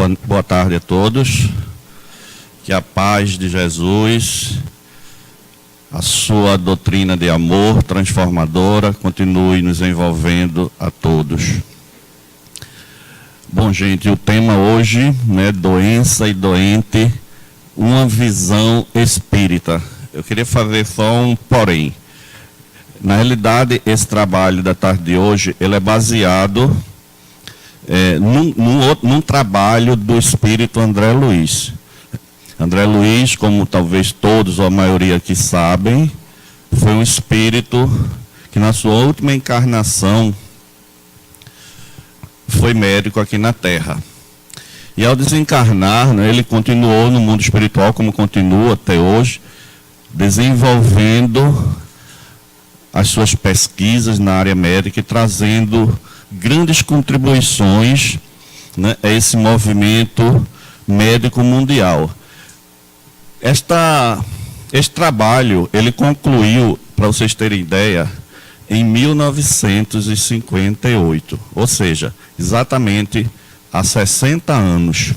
Boa tarde a todos. Que a paz de Jesus, a sua doutrina de amor transformadora, continue nos envolvendo a todos. Bom, gente, o tema hoje, doença e doente, uma visão espírita. Eu queria fazer só um porém. Na realidade, esse trabalho da tarde de hoje, ele é baseado num trabalho do espírito André Luiz. André Luiz, como talvez todos ou a maioria aqui sabem, foi um espírito que na sua última encarnação foi médico aqui na Terra. E ao desencarnar, ele continuou no mundo espiritual, como continua até hoje, desenvolvendo as suas pesquisas na área médica e trazendo grandes contribuições a esse movimento médico mundial. Este trabalho, ele concluiu, para vocês terem ideia, em 1958, ou seja, exatamente há 60 anos.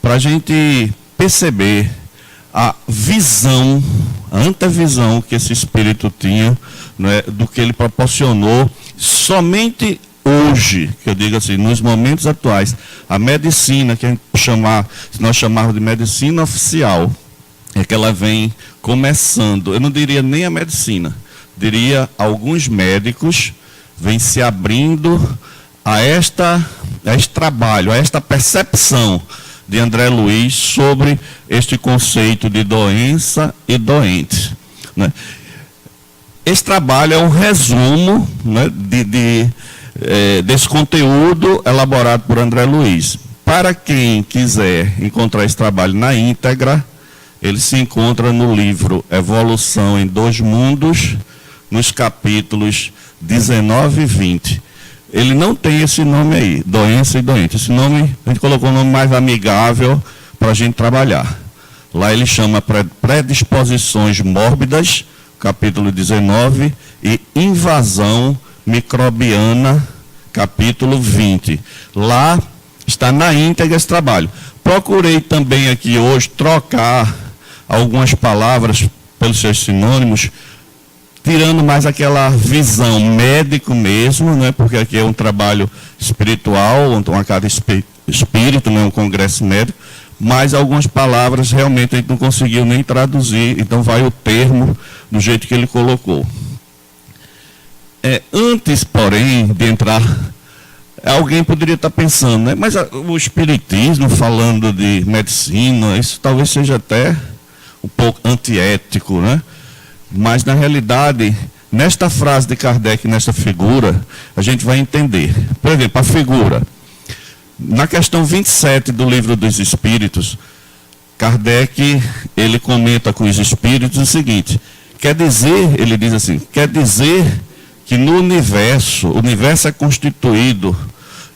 Para a gente perceber a visão, a antevisão que esse espírito tinha, do que ele proporcionou somente hoje, que eu digo assim, nos momentos atuais, a medicina, que nós chamarmos de medicina oficial, é que ela vem começando, eu não diria nem a medicina, diria alguns médicos vêm se abrindo a este trabalho, a esta percepção de André Luiz sobre este conceito de doença e doente. Esse trabalho é um resumo desse conteúdo elaborado por André Luiz. Para quem quiser encontrar esse trabalho na íntegra, ele se encontra no livro Evolução em Dois Mundos, nos capítulos 19 e 20. Ele não tem esse nome aí, doença e doente. Esse nome, a gente colocou um nome mais amigável para a gente trabalhar. Lá ele chama predisposições mórbidas, capítulo 19, e invasão microbiana, capítulo 20. Lá está na íntegra esse trabalho. Procurei também aqui hoje trocar algumas palavras pelos seus sinônimos, tirando mais aquela visão médico mesmo, porque aqui é um trabalho espiritual, uma casa espírito, um congresso médico, mas algumas palavras realmente a gente não conseguiu nem traduzir, então vai o termo do jeito que ele colocou. Antes, porém, de entrar, alguém poderia estar pensando, mas o espiritismo falando de medicina, isso talvez seja até um pouco antiético, Mas, na realidade, nesta frase de Kardec, nesta figura, a gente vai entender. Por exemplo, a figura. Na questão 27 do Livro dos Espíritos, Kardec, ele comenta com os espíritos o seguinte, ele diz assim, quer dizer que no universo, o universo é constituído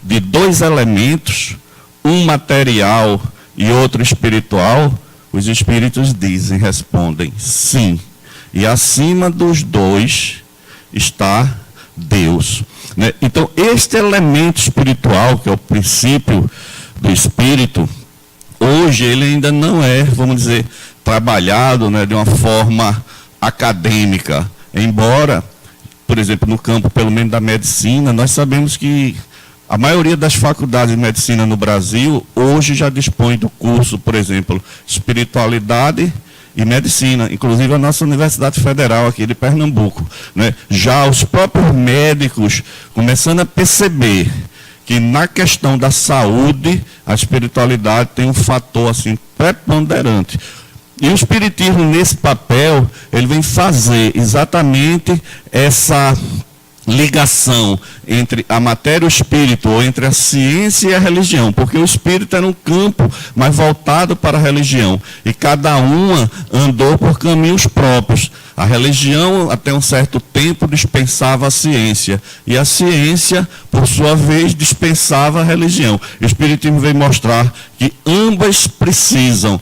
de dois elementos, um material e outro espiritual. Os espíritos respondem, sim. E acima dos dois está Deus. Então, este elemento espiritual, que é o princípio do espírito, hoje ele ainda não é, vamos dizer, trabalhado de uma forma acadêmica. Embora, por exemplo, no campo, pelo menos da medicina, nós sabemos que a maioria das faculdades de medicina no Brasil, hoje já dispõe do curso, por exemplo, espiritualidade e medicina, inclusive a nossa Universidade Federal aqui de Pernambuco. Já os próprios médicos começando a perceber que na questão da saúde, a espiritualidade tem um fator assim, preponderante. E o espiritismo, nesse papel, ele vem fazer exatamente essa ligação entre a matéria e o espírito, ou entre a ciência e a religião, porque o espírito era um campo mais voltado para a religião, e cada uma andou por caminhos próprios. A religião, até um certo tempo, dispensava a ciência, e a ciência, por sua vez, dispensava a religião. O espiritismo veio mostrar que ambas precisam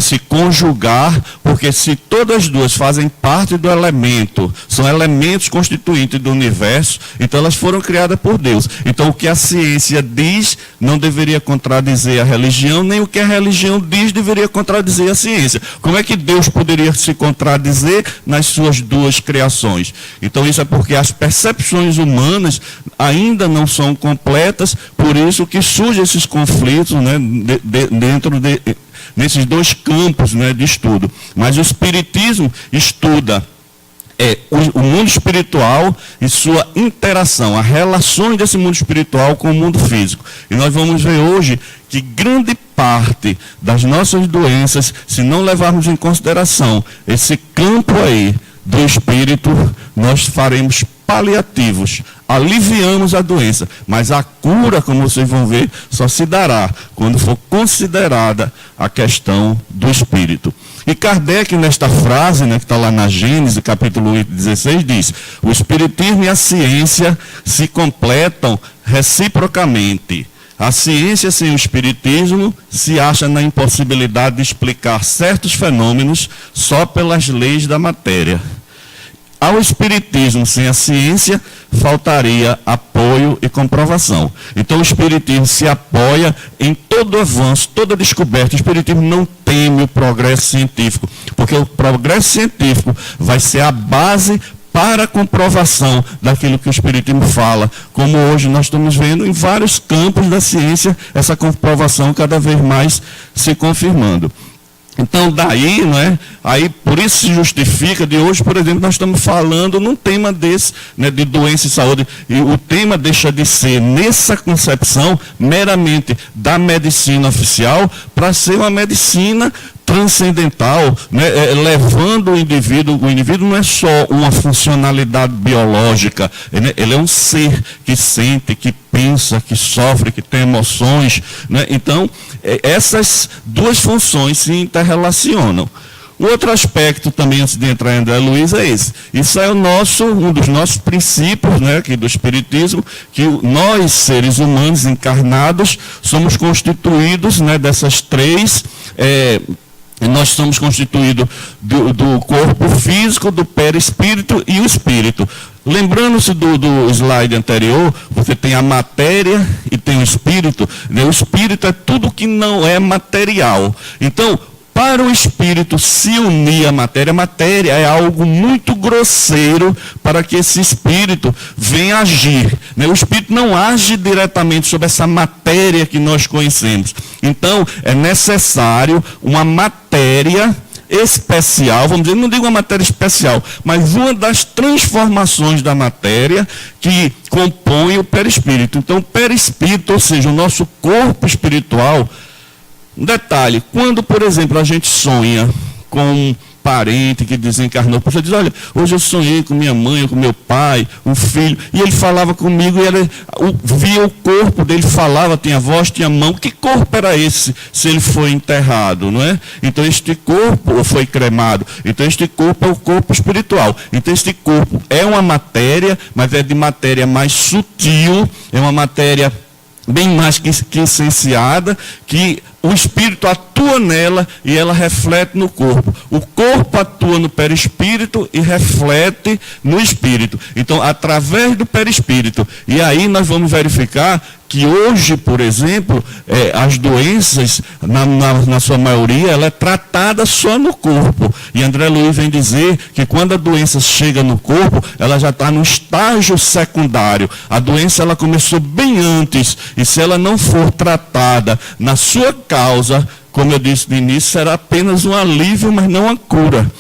se conjugar, porque se todas as duas fazem parte do elemento, são elementos constituintes do universo, então elas foram criadas por Deus. Então o que a ciência diz não deveria contradizer a religião, nem o que a religião diz deveria contradizer a ciência. Como é que Deus poderia se contradizer nas suas duas criações? Então isso é porque as percepções humanas ainda não são completas, por isso que surgem esses conflitos, né, nesses dois campos, né, de estudo. Mas o Espiritismo estuda o mundo espiritual e sua interação, as relações desse mundo espiritual com o mundo físico. E nós vamos ver hoje que grande parte das nossas doenças, se não levarmos em consideração esse campo aí do espírito, nós faremos paliativos, aliviamos a doença, mas a cura, como vocês vão ver, só se dará quando for considerada a questão do espírito. E Kardec, nesta frase, né, que está lá na Gênesis, capítulo 8, 16, diz: o espiritismo e a ciência se completam reciprocamente. A ciência sem o espiritismo se acha na impossibilidade de explicar certos fenômenos só pelas leis da matéria. Ao espiritismo sem a ciência, faltaria apoio e comprovação. Então o espiritismo se apoia em todo avanço, toda descoberta. O espiritismo não teme o progresso científico, porque o progresso científico vai ser a base para a comprovação daquilo que o espiritismo fala, como hoje nós estamos vendo em vários campos da ciência, essa comprovação cada vez mais se confirmando. Então, daí, não é? Aí, por isso se justifica de hoje, por exemplo, nós estamos falando num tema desse, né, de doença e saúde, e o tema deixa de ser, nessa concepção, meramente da medicina oficial, para ser uma medicina transcendental, né, levando o indivíduo não é só uma funcionalidade biológica, ele é um ser que sente, que pensa, que sofre, que tem emoções, né? Então, essas duas funções se interrelacionam. Um outro aspecto também, antes de entrar em André Luiz, é esse. Isso é um dos nossos princípios, né, aqui do Espiritismo, que nós, seres humanos encarnados, somos constituídos, né, dessas três. Nós somos constituídos do corpo físico, do perispírito e o espírito. Lembrando-se do slide anterior, você tem a matéria e tem o espírito. O espírito é tudo que não é material. Então, para o espírito se unir à matéria, a matéria é algo muito grosseiro para que esse espírito venha agir. O espírito não age diretamente sobre essa matéria que nós conhecemos. Então, é necessário uma matéria especial, vamos dizer, não digo uma matéria especial, mas uma das transformações da matéria que compõe o perispírito. Então, o perispírito, ou seja, o nosso corpo espiritual. Um detalhe, quando, por exemplo, a gente sonha com um parente que desencarnou, você diz, olha, hoje eu sonhei com minha mãe, com meu pai, um filho, e ele falava comigo, e ele via o corpo dele, falava, tinha voz, tinha mão. Que corpo era esse, se ele foi enterrado, não é? Então este corpo, ou foi cremado, então este corpo é o corpo espiritual. Então este corpo é uma matéria, mas é de matéria mais sutil, é uma matéria bem mais que essenciada, que o espírito atua nela e ela reflete no corpo. O corpo atua no perispírito e reflete no espírito. Então, através do perispírito. E aí nós vamos verificar que hoje, por exemplo, as doenças, na sua maioria, ela é tratada só no corpo. E André Luiz vem dizer que quando a doença chega no corpo, ela já está no estágio secundário. A doença ela começou bem antes. E se ela não for tratada na sua causa, como eu disse no início, será apenas um alívio, mas não a cura.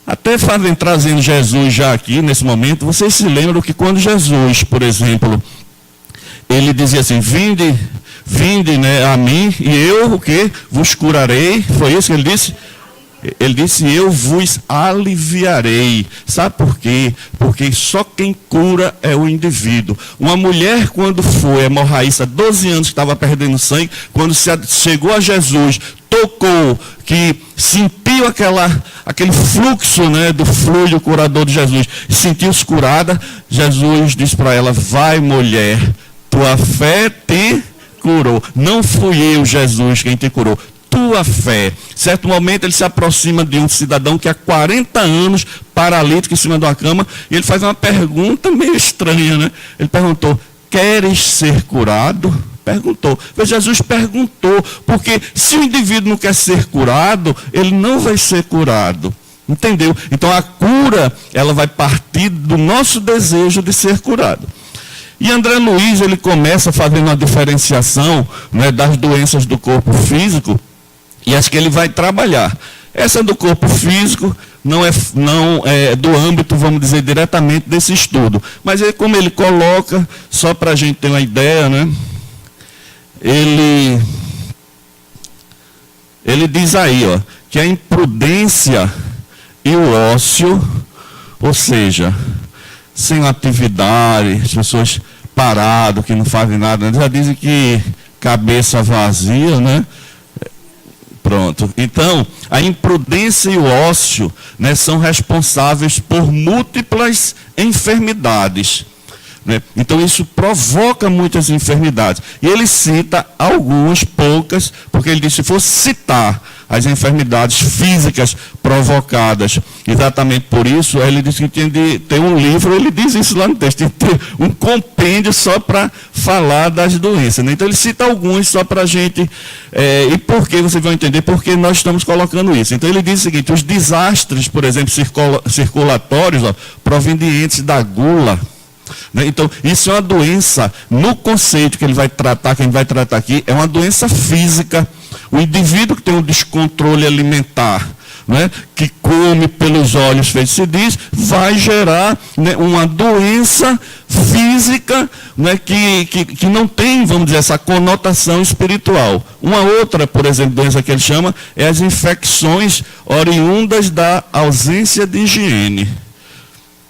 Até trazendo Jesus já aqui, nesse momento, vocês se lembram que quando Jesus, por exemplo, ele dizia assim, vinde, né, a mim, e eu, o quê? Vos curarei. Foi isso que ele disse? Ele disse, eu vos aliviarei. Sabe por quê? Porque só quem cura é o indivíduo. Uma mulher, quando foi hemorraísta, 12 anos que estava perdendo sangue, quando chegou a Jesus, tocou, que sentiu aquele fluxo, né, do fluido curador de Jesus, sentiu-se curada, Jesus disse para ela, vai mulher, tua fé te curou. Não fui eu, Jesus, quem te curou. tua fé. Certo momento ele se aproxima de um cidadão que há 40 anos, paralítico em cima de uma cama, e ele faz uma pergunta meio estranha, né? Ele perguntou: queres ser curado? Perguntou. Jesus perguntou, porque se o indivíduo não quer ser curado, ele não vai ser curado. Entendeu? Então a cura, ela vai partir do nosso desejo de ser curado. E André Luiz, ele começa fazendo uma diferenciação, né, das doenças do corpo físico, e acho que ele vai trabalhar. Essa do corpo físico não é do âmbito, vamos dizer, diretamente desse estudo. Mas como ele coloca, só para a gente ter uma ideia, né, ele diz aí, ó, que a imprudência e o ócio, ou seja, sem atividade, as pessoas paradas, que não fazem nada, já dizem que cabeça vazia, né? Pronto. Então, a imprudência e o ócio, né, são responsáveis por múltiplas enfermidades. Né? Então, isso provoca muitas enfermidades. E ele cita algumas, poucas, porque ele diz, se fosse citar as enfermidades físicas provocadas, exatamente por isso, ele disse que tinha de ter um livro, ele diz isso lá no texto, tem que ter um compêndio só para falar das doenças. Né? Então ele cita alguns só para a gente, e por que vocês vão entender, porque nós estamos colocando isso. Então ele diz o seguinte: os desastres, por exemplo, circulatórios, ó, provenientes da gula. Então, isso é uma doença, no conceito que ele vai tratar, que a gente vai tratar aqui, é uma doença física. O indivíduo que tem um descontrole alimentar, né, que come pelos olhos, se diz, vai gerar, né, uma doença física, né, que não tem, vamos dizer, essa conotação espiritual. Uma outra, por exemplo, doença que ele chama, é as infecções oriundas da ausência de higiene.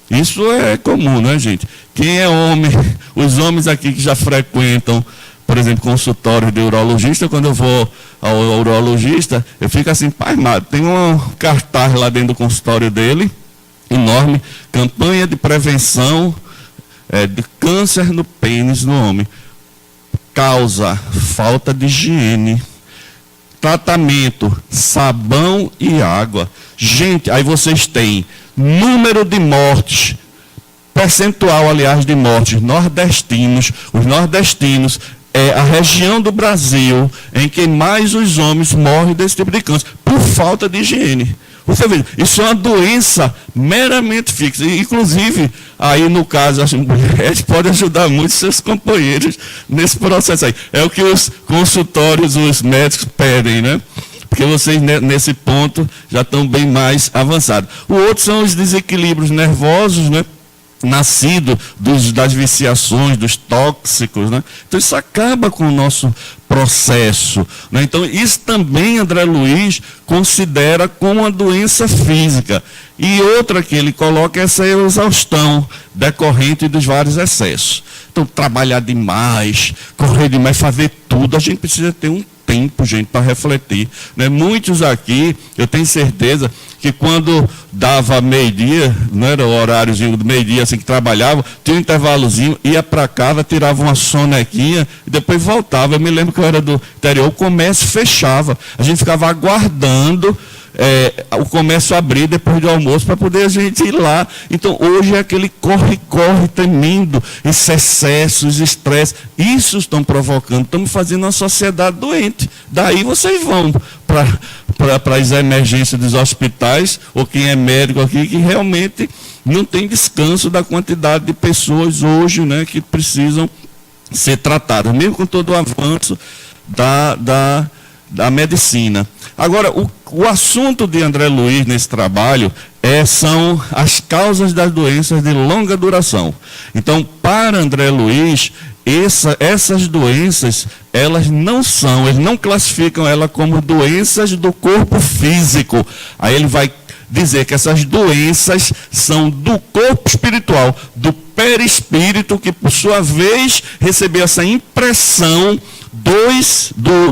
Isso é comum, né, gente? Quem é homem, os homens aqui que já frequentam, por exemplo, consultório de urologista, quando eu vou ao urologista, eu fico assim, pasmado. Tem um cartaz lá dentro do consultório dele, enorme, campanha de prevenção de câncer no pênis no homem. Causa, falta de higiene. Tratamento, sabão e água. Gente, aí vocês têm número de mortes, percentual, aliás, de mortes nordestinos. Os nordestinos é a região do Brasil em que mais os homens morrem desse tipo de câncer, por falta de higiene. Você vê, isso é uma doença meramente fixa. Inclusive, aí no caso, as mulheres podem ajudar muito seus companheiros nesse processo aí. É o que os consultórios, os médicos pedem, né? Porque vocês, nesse ponto, já estão bem mais avançados. O outro são os desequilíbrios nervosos, né? Nascido das viciações, dos tóxicos, né? Então isso acaba com o nosso processo, né? Então isso também André Luiz considera como uma doença física. E outra que ele coloca é essa exaustão decorrente dos vários excessos. Então trabalhar demais, correr demais, fazer tudo, a gente precisa ter um tempo, gente, para refletir, né? Muitos aqui, eu tenho certeza que quando dava meio-dia, não era o horáriozinho do meio-dia, assim que trabalhava, tinha um intervalozinho, ia para casa, tirava uma sonequinha e depois voltava. Eu me lembro que eu era do interior, o comércio fechava, a gente ficava aguardando o comércio abrir depois do almoço para poder a gente ir lá. Então hoje é aquele corre-corre tremendo, esse excesso, esse estresse, isso estão provocando, estamos fazendo uma sociedade doente. Daí vocês vão para as emergências dos hospitais, ou quem é médico aqui, que realmente não tem descanso da quantidade de pessoas hoje, né, que precisam ser tratadas, mesmo com todo o avanço da medicina. Agora, o assunto de André Luiz nesse trabalho são as causas das doenças de longa duração. Então, para André Luiz, essas doenças, eles não classificam elas como doenças do corpo físico. Aí ele vai dizer que essas doenças são do corpo espiritual, do perispírito, que por sua vez recebeu essa impressão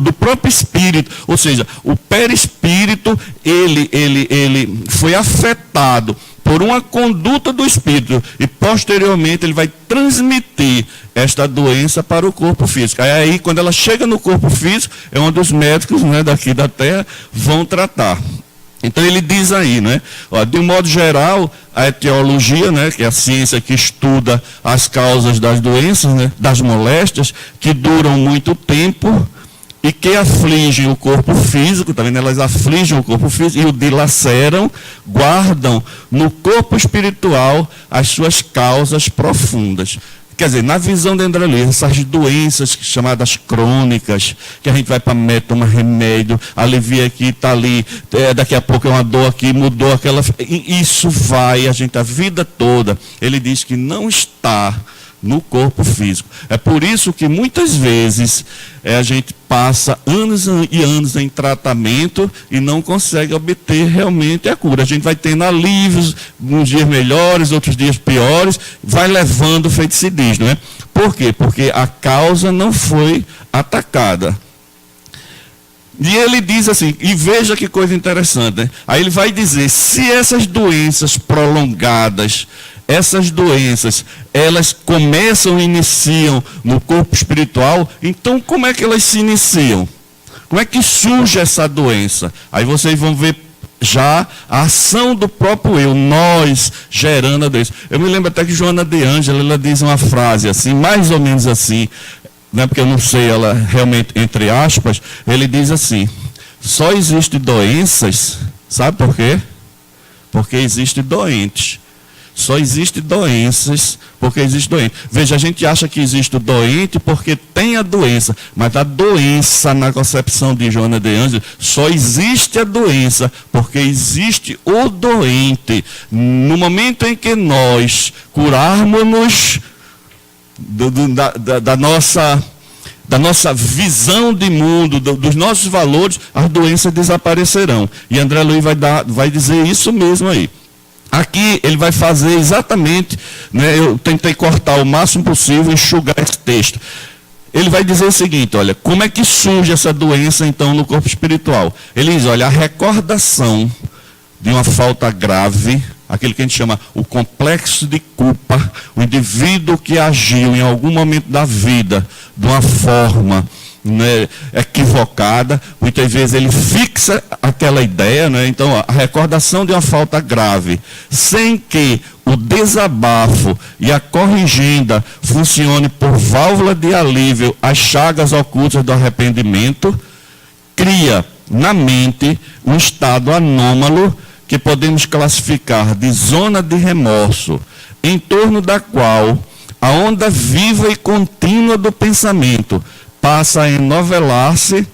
do próprio espírito. Ou seja, o perispírito ele foi afetado por uma conduta do espírito, e posteriormente ele vai transmitir esta doença para o corpo físico. Aí, quando ela chega no corpo físico, é onde os médicos, né, daqui da Terra vão tratar. Então ele diz aí, né, ó, de um modo geral, a etiologia, né, que é a ciência que estuda as causas das doenças, né, das moléstias, que duram muito tempo e que afligem o corpo físico, tá vendo? Elas afligem o corpo físico e o dilaceram, guardam no corpo espiritual as suas causas profundas. Quer dizer, na visão de André Luiz, essas doenças chamadas crônicas, que a gente vai para médico, toma remédio, alivia aqui, está ali, daqui a pouco é uma dor aqui, mudou aquela... Isso vai, a gente, a vida toda, ele diz que não está no corpo físico. É por isso que muitas vezes a gente passa anos e anos em tratamento e não consegue obter realmente a cura. A gente vai tendo alívios, uns dias melhores, outros dias piores, vai levando, feito se diz, não é? Por quê? Porque a causa não foi atacada. E ele diz assim, e veja que coisa interessante, né? Aí ele vai dizer, se essas doenças prolongadas, essas doenças, elas começam e iniciam no corpo espiritual, então como é que elas se iniciam? Como é que surge essa doença? Aí vocês vão ver já a ação do próprio eu, nós gerando a doença. Eu me lembro até que Joana de Ângela, ela diz uma frase assim, mais ou menos assim, né, porque eu não sei ela realmente, entre aspas, ele diz assim, só existem doenças, sabe por quê? Porque existem doentes. Só existem doenças porque existe doente. Veja, a gente acha que existe o doente porque tem a doença, mas a doença, na concepção de Joana de Ângela, só existe a doença porque existe o doente. No momento em que nós curarmos-nos da nossa visão de mundo, dos nossos valores, as doenças desaparecerão. E André Luiz vai dizer isso mesmo aí. Aqui ele vai fazer exatamente, né, eu tentei cortar o máximo possível, enxugar esse texto. Ele vai dizer o seguinte, olha, como é que surge essa doença então no corpo espiritual? Ele diz, olha, a recordação de uma falta grave, aquilo que a gente chama o complexo de culpa, o indivíduo que agiu em algum momento da vida de uma forma, né, equivocada, muitas vezes ele fixa aquela ideia, né? Então a recordação de uma falta grave, sem que o desabafo e a corrigenda funcione por válvula de alívio às chagas ocultas do arrependimento, cria na mente um estado anômalo que podemos classificar de zona de remorso, em torno da qual a onda viva e contínua do pensamento passa a enovelar-se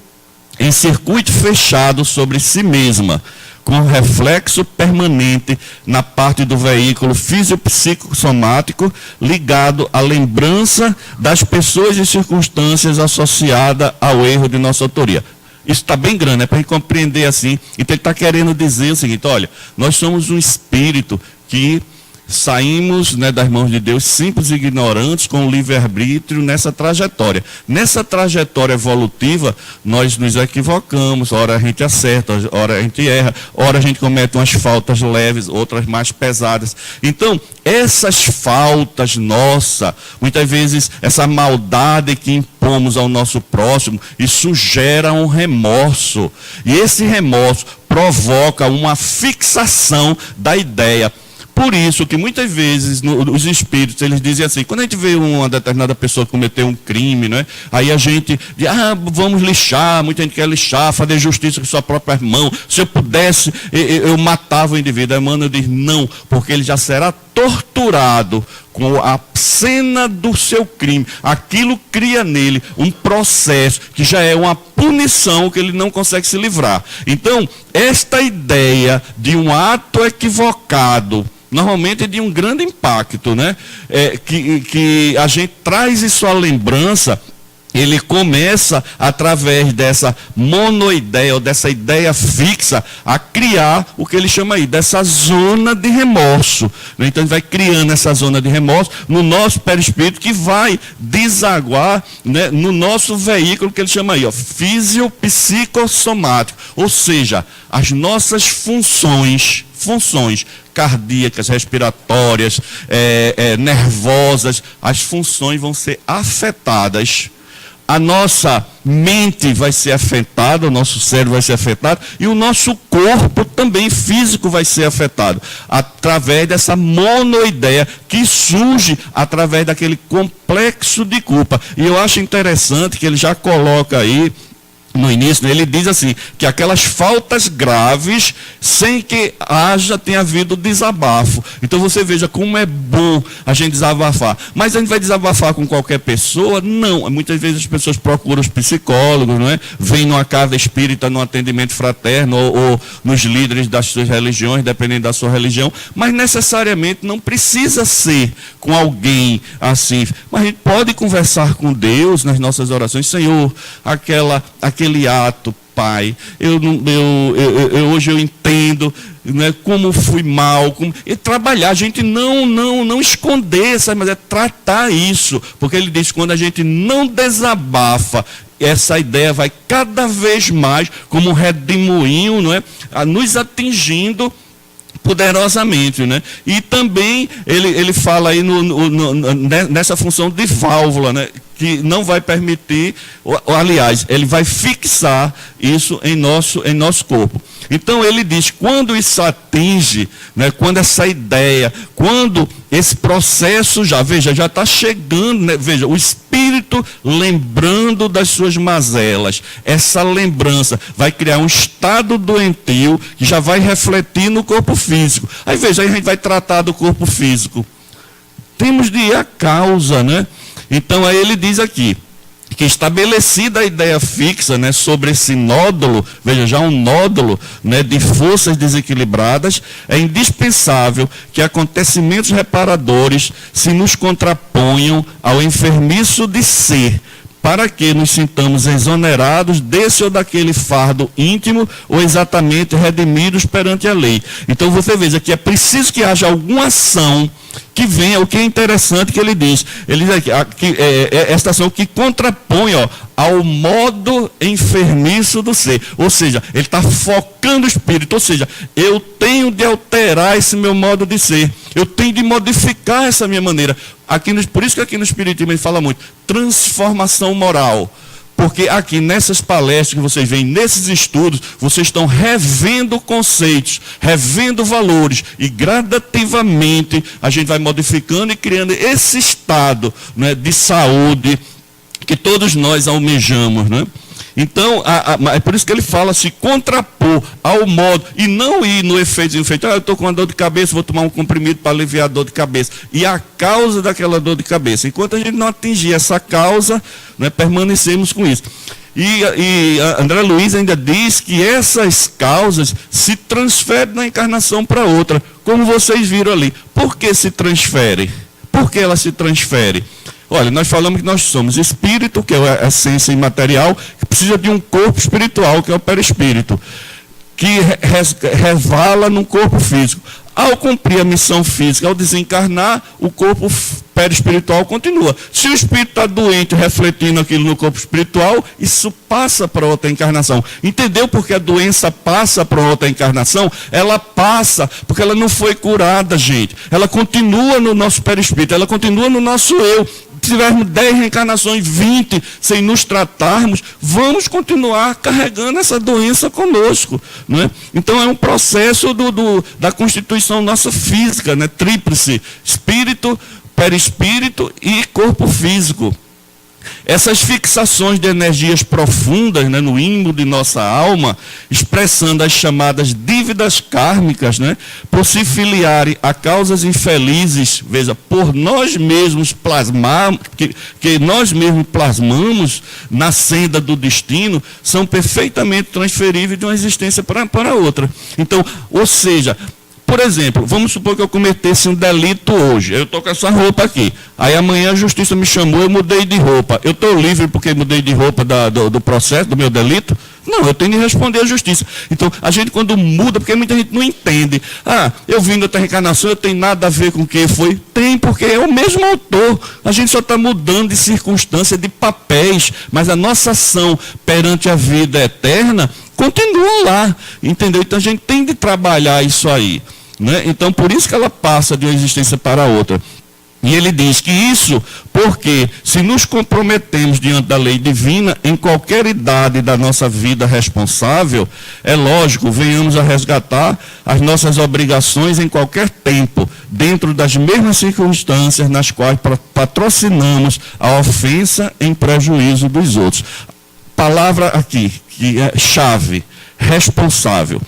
em circuito fechado sobre si mesma, com reflexo permanente na parte do veículo físico-psicossomático ligado à lembrança das pessoas e circunstâncias associadas ao erro de nossa autoria. Isso está bem grande, é para a gente compreender assim. Então ele está querendo dizer o seguinte, olha, nós somos um espírito que saímos, né, das mãos de Deus, simples e ignorantes, com o livre-arbítrio nessa trajetória. Nessa trajetória evolutiva, nós nos equivocamos, ora a gente acerta, ora a gente erra, ora a gente comete umas faltas leves, outras mais pesadas. Então, essas faltas nossas, muitas vezes essa maldade que impomos ao nosso próximo, isso gera um remorso. E esse remorso provoca uma fixação da ideia. Por isso que muitas vezes os espíritos, eles dizem assim, quando a gente vê uma determinada pessoa cometer um crime, né, aí a gente diz, vamos lixar, muita gente quer lixar, fazer justiça com sua própria mão, se eu pudesse, eu matava o indivíduo. Aí Emmanuel diz, não, porque ele já será torturado com a cena do seu crime. Aquilo cria nele um processo que já é uma punição que ele não consegue se livrar. Então, esta ideia de um ato equivocado, normalmente é de um grande impacto, né? Que a gente traz isso à lembrança ele começa, através dessa monoideia, ou dessa ideia fixa, a criar o que ele chama aí, dessa zona de remorso. Então, ele vai criando essa zona de remorso no nosso perispírito, que vai desaguar, né, no nosso veículo, que ele chama aí, ó, fisiopsicossomático. Ou seja, as nossas funções cardíacas, respiratórias, nervosas, as funções vão ser afetadas. A nossa mente vai ser afetada, o nosso cérebro vai ser afetado, e o nosso corpo também físico vai ser afetado, através dessa monoideia que surge através daquele complexo de culpa. E eu acho interessante que ele já coloca aí, no início, ele diz assim, que aquelas faltas graves, sem que tenha havido desabafo. Então você veja como é bom a gente desabafar. Mas a gente vai desabafar com qualquer pessoa? Não. Muitas vezes as pessoas procuram os psicólogos, não é? Vêm numa casa espírita, num atendimento fraterno, ou nos líderes das suas religiões, dependendo da sua religião. Mas necessariamente não precisa ser com alguém assim. Mas a gente pode conversar com Deus nas nossas orações. Senhor, aquele ato, Pai, hoje eu entendo, né, como fui mal, e trabalhar, a gente não esconder, sabe, mas é tratar isso, porque ele diz que quando a gente não desabafa, essa ideia vai cada vez mais, como um redemoinho, não é, nos atingindo poderosamente, né? E também ele fala aí nessa função de válvula, né? Que não vai permitir, aliás, ele vai fixar isso em nosso corpo. Então ele diz, quando isso atinge, né, quando essa ideia, quando esse processo já está chegando, né, veja, o espírito lembrando das suas mazelas, essa lembrança vai criar um estado doentio que já vai refletir no corpo físico. Aí veja, aí a gente vai tratar do corpo físico. Temos de ir à causa, né? Então aí ele diz aqui, que estabelecida a ideia fixa, né, sobre esse nódulo, veja, já um nódulo, né, de forças desequilibradas, é indispensável que acontecimentos reparadores se nos contraponham ao enfermiço de ser, para que nos sintamos exonerados desse ou daquele fardo íntimo, ou exatamente redimidos perante a lei. Então você veja que é preciso que haja alguma ação que venha, o que é interessante que ele diz que esta ação que contrapõe, ó, ao modo enfermiço do ser, ou seja, ele está focando o espírito, ou seja, eu tenho de alterar esse meu modo de ser, eu tenho de modificar essa minha maneira. Por isso que aqui no Espiritismo ele fala muito, transformação moral. Porque aqui nessas palestras que vocês veem, nesses estudos, vocês estão revendo conceitos, revendo valores, e gradativamente a gente vai modificando e criando esse estado, né, de saúde que todos nós almejamos, né? Então, é por isso que ele fala se contrapor ao modo, e não ir no efeito, eu estou com uma dor de cabeça, vou tomar um comprimido para aliviar a dor de cabeça, e a causa daquela dor de cabeça. Enquanto a gente não atingir essa causa, né, permanecemos com isso. E André Luiz ainda diz que essas causas se transferem da encarnação para outra, como vocês viram ali. Por que se transfere? Por que ela se transfere? Olha, nós falamos que nós somos espírito, que é a essência imaterial, que precisa de um corpo espiritual, que é o perispírito, que resvala num corpo físico. Ao cumprir a missão física, ao desencarnar, o corpo perispiritual continua. Se o espírito está doente, refletindo aquilo no corpo espiritual, isso passa para outra encarnação. Entendeu porque a doença passa para outra encarnação? Ela passa porque ela não foi curada, gente. Ela continua no nosso perispírito, ela continua no nosso eu. Se tivermos 10 reencarnações, 20, sem nos tratarmos, vamos continuar carregando essa doença conosco, não é? Então é um processo da constituição nossa física, né? Tríplice, espírito, perispírito e corpo físico. Essas fixações de energias profundas, né, no ímbo de nossa alma, expressando as chamadas dívidas kármicas, né, por se filiarem a causas infelizes, veja, por nós mesmos plasmarmos, que nós mesmos plasmamos na senda do destino, são perfeitamente transferíveis de uma existência para outra. Então, ou seja, por exemplo, vamos supor que eu cometesse um delito hoje. Eu estou com essa roupa aqui. Aí amanhã a justiça me chamou, eu mudei de roupa. Eu estou livre porque mudei de roupa do processo, do meu delito? Não, eu tenho que responder à justiça. Então, a gente quando muda, porque muita gente não entende. Eu vim da outra reencarnação, eu tenho nada a ver com o que foi. Tem, porque é o mesmo autor. A gente só está mudando de circunstância, de papéis. Mas a nossa ação perante a vida eterna continua lá. Entendeu? Então, a gente tem de trabalhar isso aí. Né? Então, por isso que ela passa de uma existência para outra. E ele diz que isso porque se nos comprometemos diante da lei divina, em qualquer idade da nossa vida responsável, é lógico, venhamos a resgatar as nossas obrigações em qualquer tempo, dentro das mesmas circunstâncias nas quais patrocinamos a ofensa em prejuízo dos outros. Palavra aqui, que é chave, responsável.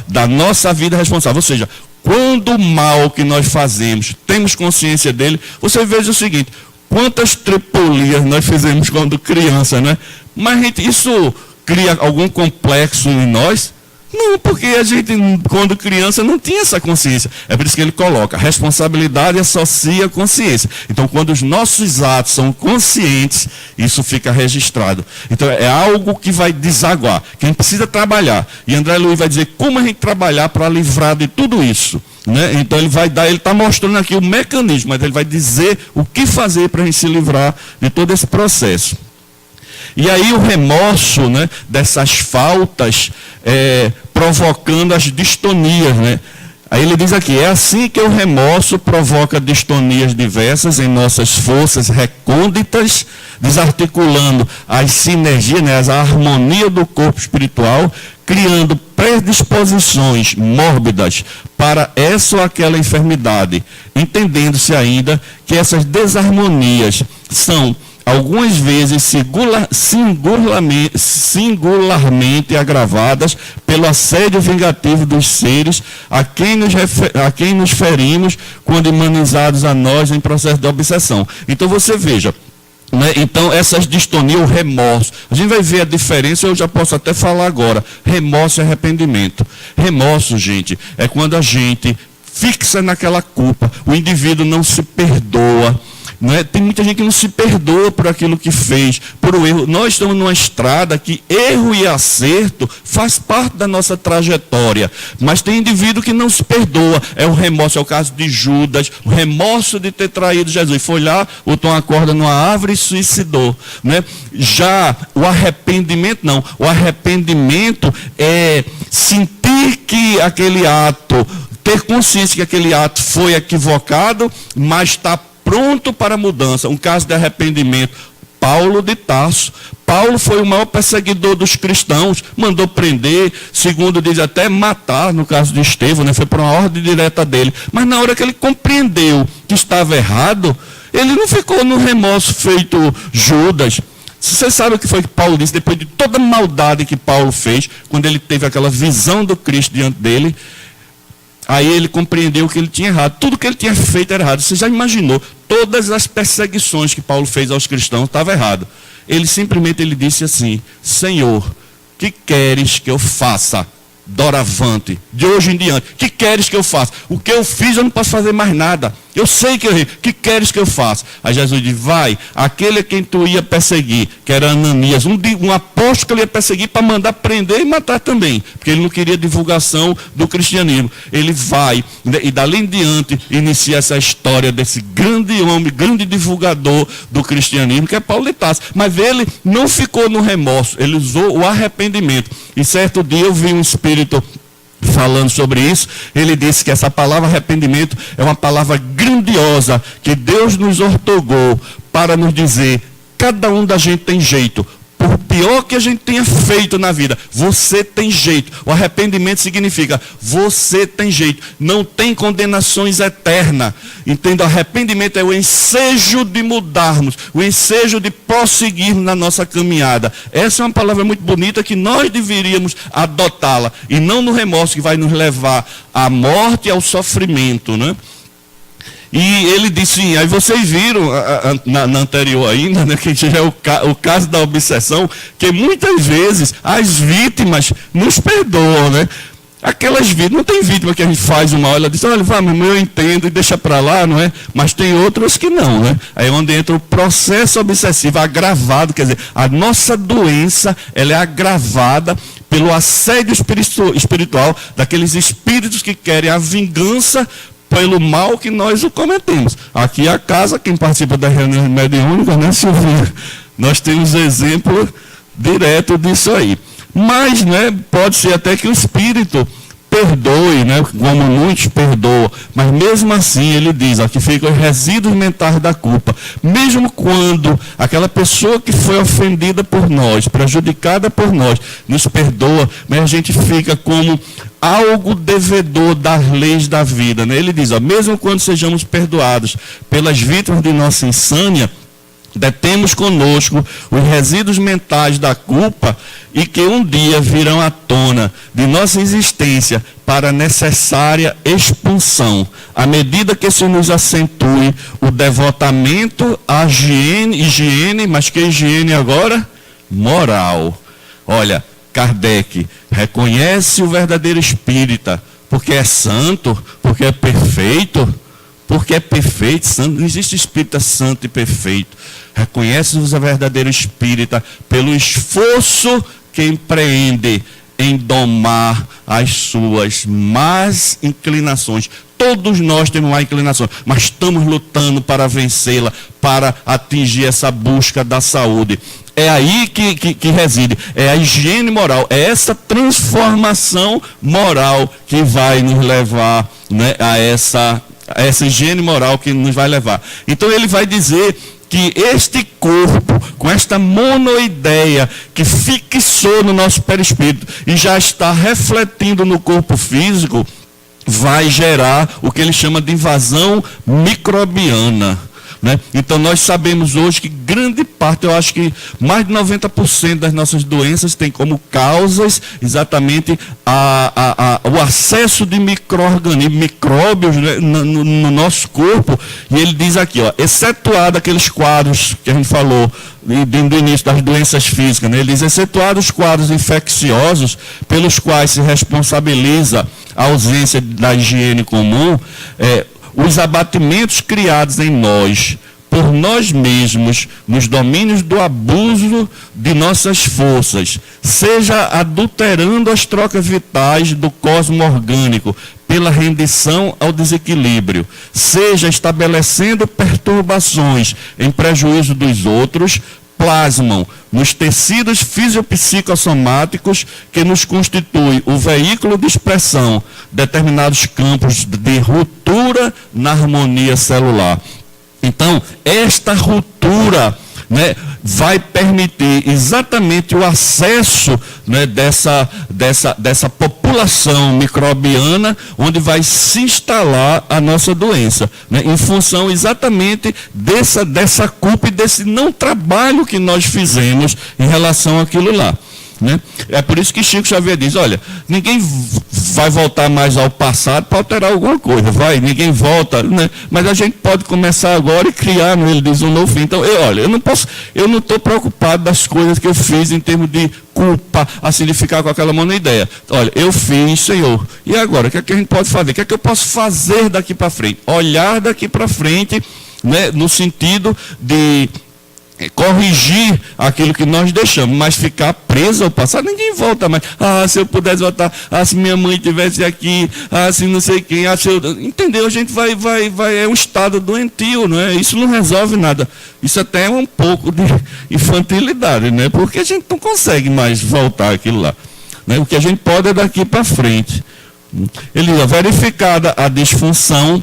Da nossa vida responsável, ou seja, quando o mal que nós fazemos, temos consciência dele, você veja o seguinte, quantas tripolias nós fizemos quando criança, né? Mas isso cria algum complexo em nós? Não, porque a gente, quando criança, não tinha essa consciência. É por isso que ele coloca, responsabilidade associa consciência. Então, quando os nossos atos são conscientes, isso fica registrado. Então, é algo que vai desaguar, que a gente precisa trabalhar. E André Luiz vai dizer como a gente trabalhar para livrar de tudo isso. Né? Então, ele está mostrando aqui o mecanismo, mas ele vai dizer o que fazer para a gente se livrar de todo esse processo. E aí o remorso, né, dessas faltas provocando as distonias. Né? Aí ele diz aqui, é assim que o remorso provoca distonias diversas em nossas forças recônditas, desarticulando as sinergias, né, a harmonia do corpo espiritual, criando predisposições mórbidas para essa ou aquela enfermidade, entendendo-se ainda que essas desarmonias são algumas vezes singularmente agravadas pelo assédio vingativo dos seres a quem nos ferimos quando humanizados a nós em processo de obsessão. Então você veja, né? Então essas distonias, o remorso, a gente vai ver a diferença, eu já posso até falar agora, remorso e arrependimento. Remorso, gente, é quando a gente fixa naquela culpa, o indivíduo não se perdoa. Né? Tem muita gente que não se perdoa por aquilo que fez, por o erro. Nós estamos numa estrada que erro e acerto faz parte da nossa trajetória. Mas tem indivíduo que não se perdoa. É o remorso, é o caso de Judas, o remorso de ter traído Jesus. Foi lá, botou uma corda numa árvore e suicidou. Né? Já o arrependimento, não. O arrependimento é sentir que aquele ato, ter consciência que aquele ato foi equivocado, mas está pronto para a mudança. Um caso de arrependimento, Paulo de Tarso. Paulo foi o maior perseguidor dos cristãos, mandou prender, segundo diz até matar, no caso de Estevão, né? Foi por uma ordem direta dele. Mas na hora que ele compreendeu que estava errado, ele não ficou no remorso feito Judas. Você sabe o que foi que Paulo disse, depois de toda a maldade que Paulo fez, quando ele teve aquela visão do Cristo diante dele? Aí ele compreendeu que ele tinha errado. Tudo que ele tinha feito era errado. Você já imaginou? Todas as perseguições que Paulo fez aos cristãos estavam errado. Ele simplesmente disse assim, Senhor, que queres que eu faça? Doravante, de hoje em diante, que queres que eu faça? O que eu fiz eu não posso fazer mais nada. Eu sei que eu errei, que queres que eu faça? Aí Jesus diz, vai, aquele a quem tu ia perseguir, que era Ananias, um apóstolo que ele ia perseguir para mandar prender e matar também, porque ele não queria divulgação do cristianismo. Ele vai, e dali em diante, inicia essa história desse grande homem, grande divulgador do cristianismo, que é Paulo de Tarso. Mas ele não ficou no remorso, ele usou o arrependimento. E certo dia eu vi um espírito falando sobre isso, ele disse que essa palavra arrependimento é uma palavra grandiosa que Deus nos ortogou para nos dizer, cada um da gente tem jeito. Por pior que a gente tenha feito na vida, você tem jeito. O arrependimento significa, você tem jeito. Não tem condenações eternas. Entenda, o arrependimento é o ensejo de mudarmos, o ensejo de prosseguirmos na nossa caminhada. Essa é uma palavra muito bonita que nós deveríamos adotá-la. E não no remorso que vai nos levar à morte e ao sofrimento, né? E ele disse, aí vocês viram na anterior ainda, né, que já é o caso da obsessão, que muitas vezes as vítimas nos perdoam, né? Aquelas vítimas, não tem vítima que a gente faz uma hora, ela diz, olha, vamos, eu entendo e deixa para lá, não é? Mas tem outras que não, né? Aí é onde entra o processo obsessivo agravado, quer dizer, a nossa doença, ela é agravada pelo assédio espiritual daqueles espíritos que querem a vingança pelo mal que nós o cometemos. Aqui a casa, quem participa das reuniões mediúnicas, né, Silvia? Nós temos exemplo direto disso aí. Mas, né, pode ser até que o espírito perdoe, né, como muitos perdoam, mas mesmo assim ele diz, aqui ficam os resíduos mentais da culpa. Mesmo quando aquela pessoa que foi ofendida por nós, prejudicada por nós, nos perdoa, mas a gente fica como algo devedor das leis da vida, né? Ele diz, ó, mesmo quando sejamos perdoados pelas vítimas de nossa insânia, detemos conosco os resíduos mentais da culpa e que um dia virão à tona de nossa existência para a necessária expulsão, à medida que se nos acentue o devotamento à higiene, mas que higiene agora? Moral. Olha, Kardec reconhece o verdadeiro espírita porque é santo, porque é perfeito, santo, não existe espírita santo e perfeito. Reconhece o verdadeiro espírita pelo esforço que empreende em domar as suas más inclinações. Todos nós temos má inclinação, mas estamos lutando para vencê-la, para atingir essa busca da saúde. É aí que reside, é a higiene moral, é essa transformação moral que vai nos levar, né, a essa higiene moral que nos vai levar. Então ele vai dizer que este corpo, com esta monoideia que fixou no nosso perispírito e já está refletindo no corpo físico, vai gerar o que ele chama de invasão microbiana. Né? Então nós sabemos hoje que grande parte, eu acho que mais de 90% das nossas doenças tem como causas exatamente o acesso de micro-organismos, micróbios, né, no nosso corpo. E ele diz aqui, ó, excetuado aqueles quadros que a gente falou do início das doenças físicas, né? Ele diz, excetuados os quadros infecciosos pelos quais se responsabiliza a ausência da higiene comum, os abatimentos criados em nós, por nós mesmos, nos domínios do abuso de nossas forças, seja adulterando as trocas vitais do cosmo orgânico, pela rendição ao desequilíbrio, seja estabelecendo perturbações em prejuízo dos outros, plasmam nos tecidos fisiopsicossomáticos que nos constitui o veículo de expressão determinados campos de ruptura na harmonia celular. Então, esta ruptura, né, vai permitir exatamente o acesso, né, dessa população microbiana, onde vai se instalar a nossa doença, né, em função exatamente dessa culpa e desse não trabalho que nós fizemos em relação àquilo lá. Né? É por isso que Chico Xavier diz, olha, ninguém vai voltar mais ao passado para alterar alguma coisa, ninguém volta, né? Mas a gente pode começar agora e criar, ele diz, um novo fim. Então, eu não estou preocupado das coisas que eu fiz em termos de culpa, assim, de ficar com aquela monoideia. Olha, eu fiz, Senhor, e agora, o que é que a gente pode fazer? O que é que eu posso fazer daqui para frente? Olhar daqui para frente, né, no sentido de corrigir aquilo que nós deixamos, mas ficar preso ao passado, ninguém volta mais. Se eu pudesse voltar, se minha mãe estivesse aqui, se não sei quem, entendeu? A gente vai, é um estado doentio, não é? Isso não resolve nada. Isso até é um pouco de infantilidade, né? Porque a gente não consegue mais voltar aquilo lá. Né? O que a gente pode é daqui para frente. Ele diz, verificada a disfunção,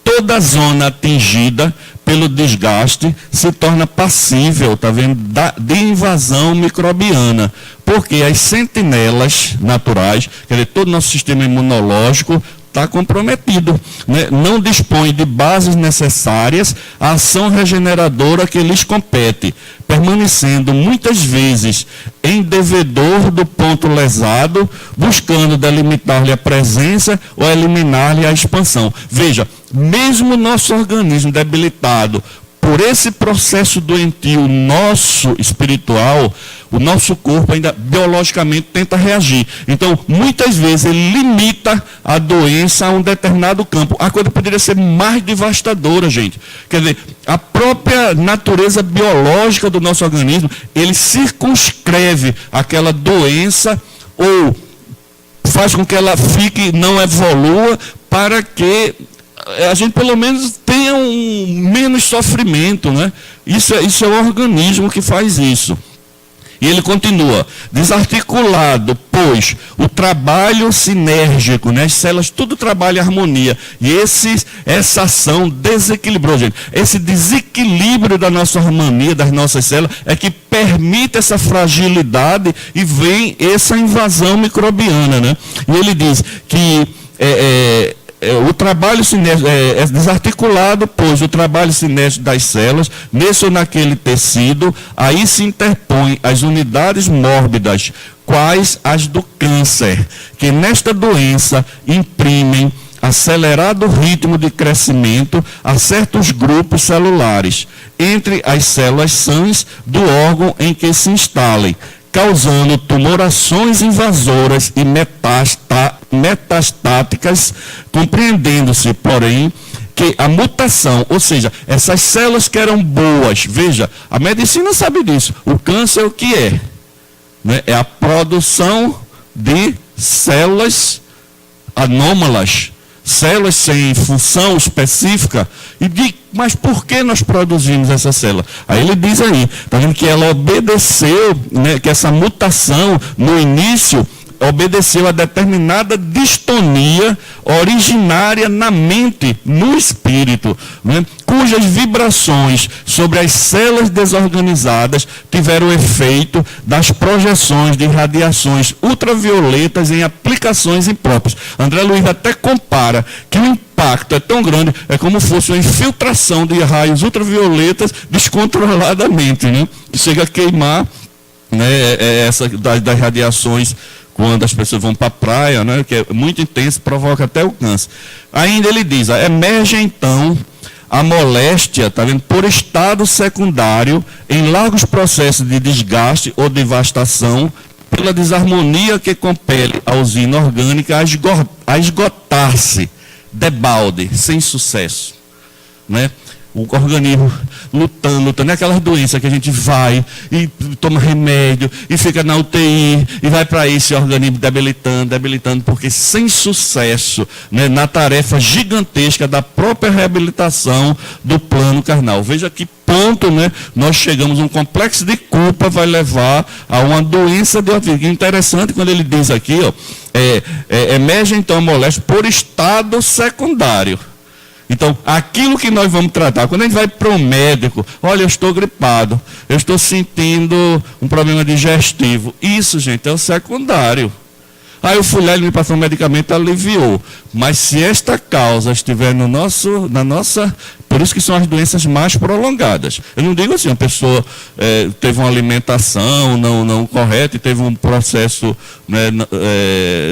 toda a zona atingida pelo desgaste se torna passível, tá vendo, de invasão microbiana, porque as sentinelas naturais, quer dizer, todo o nosso sistema imunológico está comprometido, né? Não dispõe de bases necessárias à ação regeneradora que lhes compete, permanecendo muitas vezes em devedor do ponto lesado, buscando delimitar-lhe a presença ou eliminar-lhe a expansão. Veja, mesmo o nosso organismo debilitado por por esse processo doentio nosso espiritual, o nosso corpo ainda biologicamente tenta reagir. Então, muitas vezes ele limita a doença a um determinado campo. A coisa poderia ser mais devastadora, gente. Quer dizer, a própria natureza biológica do nosso organismo, ele circunscreve aquela doença ou faz com que ela não evolua para que a gente pelo menos tenha menos sofrimento, né? Isso é o organismo que faz isso. E ele continua, desarticulado, pois o trabalho sinérgico, né, as células tudo trabalha em harmonia, e essa ação desequilibrou, gente. Esse desequilíbrio da nossa harmonia, das nossas células, é que permite essa fragilidade e vem essa invasão microbiana, né? E ele diz que o trabalho sinérgico é desarticulado, pois o trabalho sinérgico das células, nesse ou naquele tecido, aí se interpõem as unidades mórbidas, quais as do câncer, que nesta doença imprimem acelerado ritmo de crescimento a certos grupos celulares, entre as células sãs do órgão em que se instalem, causando tumorações invasoras e metastáticas, compreendendo-se, porém, que a mutação, ou seja, essas células que eram boas, veja, a medicina sabe disso, o câncer o que é? Né? É a produção de células anômalas, células sem função específica, mas por que nós produzimos essa célula? Aí ele diz aí, está vendo que ela obedeceu, né, que essa mutação no início obedeceu a determinada distonia originária na mente, no espírito, né, cujas vibrações sobre as células desorganizadas tiveram efeito das projeções de radiações ultravioletas em aplicações impróprias. André Luiz até compara que o impacto é tão grande, é como se fosse uma infiltração de raios ultravioletas descontroladamente, né, que chega a queimar, né, das radiações quando as pessoas vão para a praia, né, que é muito intenso, provoca até o câncer. Ainda ele diz, emerge então a moléstia, tá vendo, por estado secundário em largos processos de desgaste ou devastação, pela desarmonia que compele a usina orgânica a esgotar-se, debalde, sem sucesso, né? O organismo lutando, é aquelas doenças que a gente vai e toma remédio e fica na UTI e vai para esse organismo debilitando, porque sem sucesso, né, na tarefa gigantesca da própria reabilitação do plano carnal. Veja que ponto, né, nós chegamos, um complexo de culpa vai levar a uma doença de outra vida. Interessante quando ele diz aqui, ó, emerge então a moléstia por estado secundário. Então, aquilo que nós vamos tratar, quando a gente vai para um médico, olha, eu estou gripado, eu estou sentindo um problema digestivo. Isso, gente, é o secundário. Aí eu fui lá, ele me passou um medicamento, aliviou. Mas se esta causa estiver na nossa... Por isso que são as doenças mais prolongadas. Eu não digo assim, a pessoa teve uma alimentação não correta e teve um processo, né,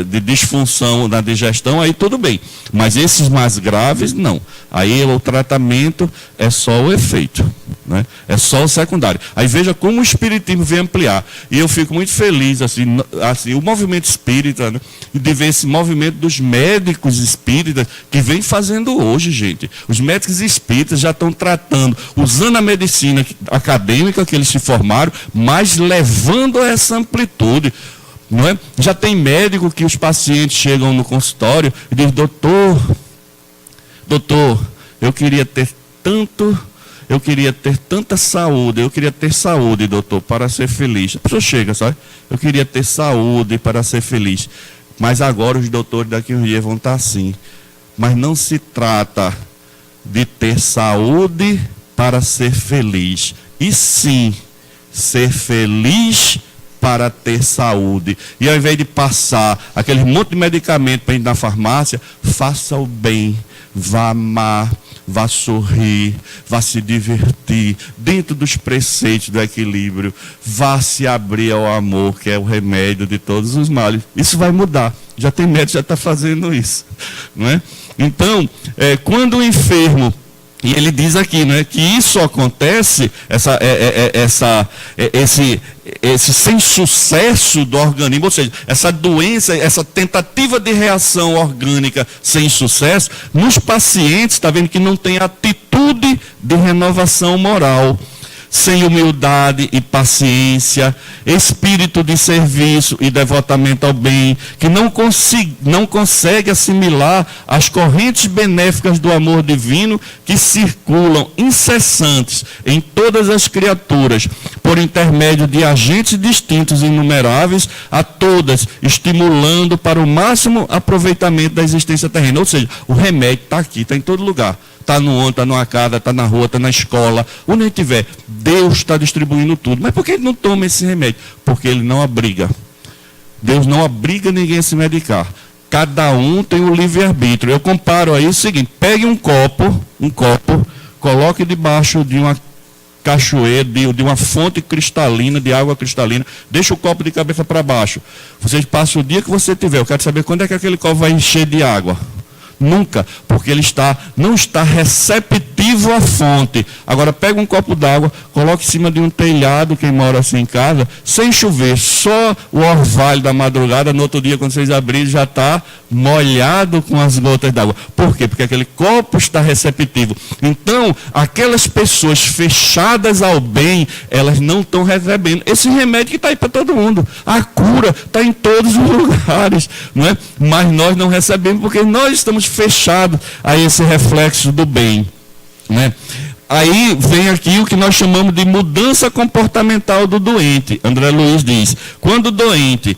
de disfunção na digestão, aí tudo bem. Mas esses mais graves, não. Aí o tratamento é só o efeito, né? É só o secundário. Aí veja como o espiritismo vem ampliar. E eu fico muito feliz, assim o movimento espírita, né, de ver esse movimento dos médicos espíritas que vem fazendo hoje, gente. Os médicos espíritas já estão tratando, usando a medicina acadêmica que eles se formaram, mas levando a essa amplitude. Não é? Já tem médico que os pacientes chegam no consultório e dizem, doutor, eu queria ter tanta saúde, eu queria ter saúde, doutor, para ser feliz. A pessoa chega, sabe? Eu queria ter saúde para ser feliz. Mas agora os doutores daqui a um dia vão estar assim. Mas não se trata de ter saúde para ser feliz. E sim, ser feliz para ter saúde. E ao invés de passar aquele monte de medicamento para ir na farmácia, faça o bem, vá amar, vá sorrir, vá se divertir, dentro dos preceitos do equilíbrio, vá se abrir ao amor, que é o remédio de todos os males. Isso vai mudar. Já tem médico que já está fazendo isso, não é? Então, quando o enfermo E ele diz aqui, né, que isso acontece, esse sem sucesso do organismo, ou seja, essa doença, essa tentativa de reação orgânica sem sucesso, nos pacientes, está vendo que não tem atitude de renovação moral, sem humildade e paciência, espírito de serviço e devotamento ao bem, que não consegue assimilar as correntes benéficas do amor divino que circulam incessantes em todas as criaturas, por intermédio de agentes distintos e inumeráveis, a todas, estimulando para o máximo aproveitamento da existência terrena. Ou seja, o remédio está aqui, está em todo lugar. Está no ônibus, está numa casa, está na rua, está na escola, onde tiver. Deus está distribuindo tudo. Mas por que ele não toma esse remédio? Porque ele não obriga. Deus não obriga ninguém a se medicar. Cada um tem o livre-arbítrio. Eu comparo aí o seguinte: pegue um copo, coloque debaixo de uma cachoeira, de uma fonte cristalina, de água cristalina, deixa o copo de cabeça para baixo. Vocês passam o dia que você tiver. Eu quero saber quando é que aquele copo vai encher de água. Nunca, porque ele não está receptivo à fonte. Agora pega um copo d'água, coloque em cima de um telhado, quem mora assim em casa, sem chover, só o orvalho da madrugada, no outro dia quando vocês abrirem já está molhado com as gotas d'água. Por quê? Porque aquele copo está receptivo. Então, aquelas pessoas fechadas ao bem, elas não estão recebendo esse remédio que está aí para todo mundo. A cura está em todos os lugares, não é? Mas nós não recebemos porque nós estamos fechados a esse reflexo do bem, né? Aí vem aqui o que nós chamamos de mudança comportamental do doente. André Luiz diz: quando o doente,